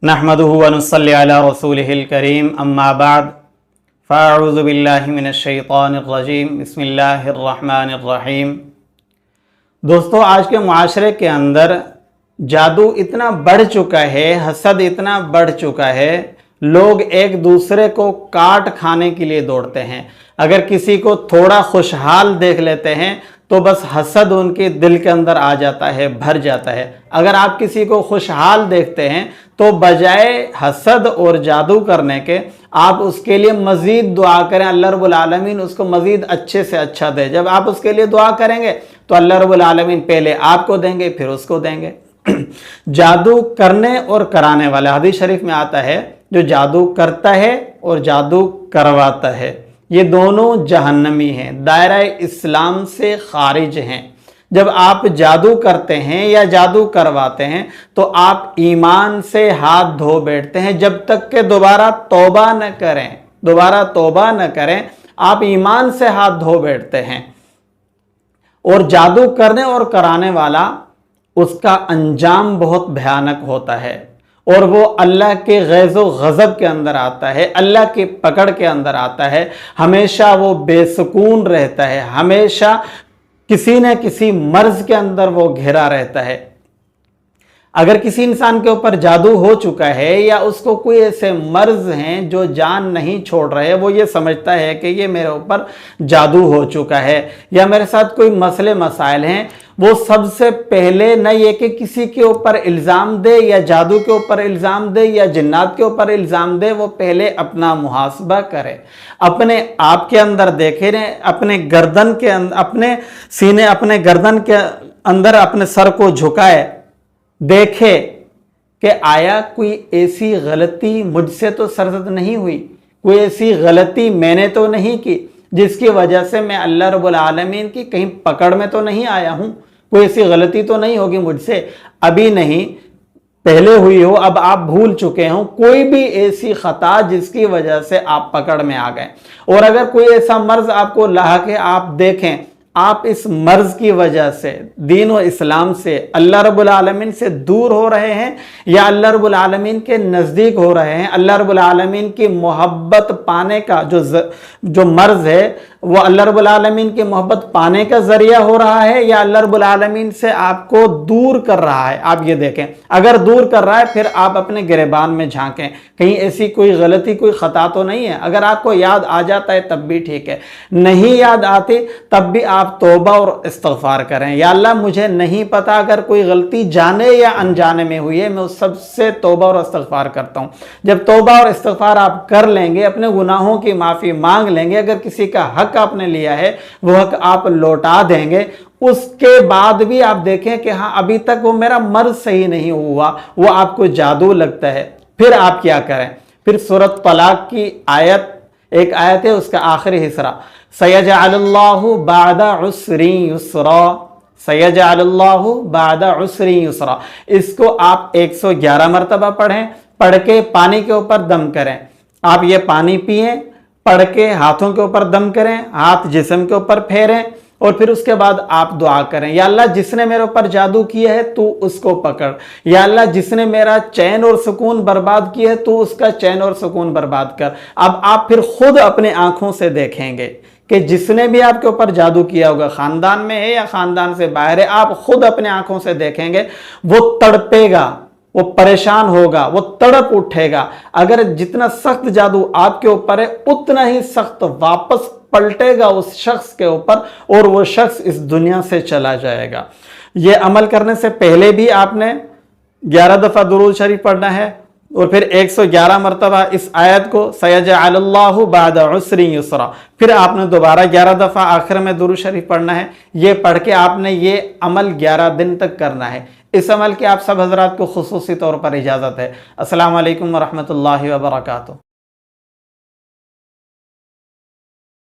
नहमदुहु व नुसल्ली अला रसूलिहिल करीम अम्मा बाद फ़अऊज़ु बिल्लाहि मिनश्शैतानिर रजीम बिस्मिल्लाहिर रहमानिर रहीम। दोस्तों, आज के मुआशरे के अंदर जादू इतना बढ़ चुका है, हसद इतना बढ़ चुका है, लोग एक दूसरे को काट खाने के लिए दौड़ते हैं। अगर किसी को थोड़ा खुशहाल देख लेते हैं तो बस हसद उनके दिल के अंदर आ जाता है, भर जाता है। अगर आप किसी को खुशहाल देखते हैं तो बजाय हसद और जादू करने के आप उसके लिए मज़ीद दुआ करें, अल्लाह रब्बुल आलमीन उसको मज़ीद अच्छे से अच्छा दे। जब आप उसके लिए दुआ करेंगे तो अल्लाह रब्बुल आलमीन पहले आपको देंगे, फिर उसको देंगे। जादू करने और कराने वाला, हदीस शरीफ में आता है, जो जादू करता है और जादू करवाता है ये दोनों जहन्नमी हैं, दायरा इस्लाम से खारिज हैं। जब आप जादू करते हैं या जादू करवाते हैं तो आप ईमान से हाथ धो बैठते हैं, जब तक कि दोबारा तौबा न करें आप ईमान से हाथ धो बैठते हैं। और जादू करने और कराने वाला, उसका अंजाम बहुत भयानक होता है और वो अल्लाह के ग़ैज़ो ग़ज़ब के अंदर आता है, अल्लाह की पकड़ के अंदर आता है। हमेशा वो बेसुकून रहता है, हमेशा किसी न किसी मर्ज़ के अंदर वो घिरा रहता है। अगर किसी इंसान के ऊपर जादू हो चुका है या उसको कोई ऐसे मर्ज़ हैं जो जान नहीं छोड़ रहे, वो ये समझता है कि ये मेरे ऊपर जादू हो चुका है या मेरे साथ कोई मसले मसाइल हैं, वो सबसे पहले न ये कि किसी के ऊपर इल्ज़ाम दे या जादू के ऊपर इल्ज़ाम दे या जिन्नात के ऊपर इल्ज़ाम दे, वो पहले अपना मुहासबा करे, अपने आप के अंदर देखे रहे, अपने गर्दन के अंदर, अपने सीने, अपने गर्दन के अंदर अपने सर को झुकाए, देखे कि आया कोई ऐसी गलती मुझसे तो सरजद नहीं हुई, कोई ऐसी गलती मैंने तो नहीं की जिसकी वजह से मैं अल्लाह रब्बुल आलमीन की कहीं पकड़ में तो नहीं आया हूँ, कोई ऐसी गलती तो नहीं होगी मुझसे, अभी नहीं, पहले हुई हो, अब आप भूल चुके हो, कोई भी ऐसी खता जिसकी वजह से आप पकड़ में आ गए। और अगर कोई ऐसा मर्ज आपको लाहक है, आप देखें आप इस मर्ज की वजह से दीन और इस्लाम से, अल्लाह रब्बुल आलमीन से दूर हो रहे हैं या अल्लाह रब्बुल आलमीन के नज़दीक हो रहे हैं, अल्लाह रब्बुल आलमीन की मोहब्बत पाने का जो मर्ज है वो अल्लाह रब्बुल आलमीन की मोहब्बत पाने का ज़रिया हो रहा है या अल्लाह रब्बुल आलमीन से आपको दूर कर रहा है, आप ये देखें। अगर दूर कर रहा है फिर आप अपने गिरेबान में झांकें, कहीं ऐसी कोई गलती, कोई ख़ता तो नहीं है। अगर आपको याद आ जाता है तब भी ठीक है, नहीं याद आती तब भी आप तौबा और इस्तिग़फ़ार करें। या अल्लाह, मुझे नहीं पता, अगर कोई गलती जाने या अनजाने में हुई है, मैं उस सबसे तौबा और इस्तिग़फ़ार करता हूँ। जब तौबा और इस्तिग़फ़ार आप कर लेंगे, अपने गुनाहों की माफ़ी मांग लेंगे, अगर किसी का हक आपने लिया है वो हक आप लौटा देंगे, उसके बाद भी आप देखें कि हाँ अभी तक वो मेरा मर्ज सही नहीं हुआ, वो आपको जादू लगता है, फिर आप क्या करें? फिर सूरत तलाक की आयत, एक आयत है उसका आखिरी हिस्सा, सयजअलुल्लाहु बअदा उस्री युस्रा, सयजअलुल्लाहु बअदा उस्री युस्रा, इसको आप 111 मरतबा पढ़ें, पढ़ के पानी के ऊपर दम करें। आप ये पानी पिएं, पढ़ के हाथों के ऊपर दम करें, हाथ जिस्म के ऊपर फेरें और फिर उसके बाद आप दुआ करें, या अल्लाह जिसने मेरे ऊपर जादू किया है तू उसको पकड़, या अल्लाह जिसने मेरा चैन और सुकून बर्बाद किया है तू उसका चैन और सुकून बर्बाद कर। अब आप फिर खुद अपने आंखों से देखेंगे कि जिसने भी आपके ऊपर जादू किया होगा, खानदान में है या खानदान से बाहर है, आप खुद अपने आंखों से देखेंगे, वो तड़पेगा, वो परेशान होगा, वो तड़प उठेगा। अगर जितना सख्त जादू आपके ऊपर है उतना ही सख्त वापस पलटेगा उस शख्स के ऊपर और वो शख्स इस दुनिया से चला जाएगा। ये अमल करने से पहले भी आपने 11 दफ़ा दुरूद शरीफ पढ़ना है और फिर 111 मरतबा इस आयत को, सयजअलुल्लाहु बअदा उस्री युस्रा, फिर आपने दोबारा 11 दफ़ा आखिर में दुरूद शरीफ पढ़ना है। ये पढ़ के आपने ये अमल 11 दिन तक करना है। इस अमल की आप सब हजरात को खुसूसी तौर पर इजाज़त है। अस्सलामु अलैकुम व रहमतुल्लाहि व बरकातुहू।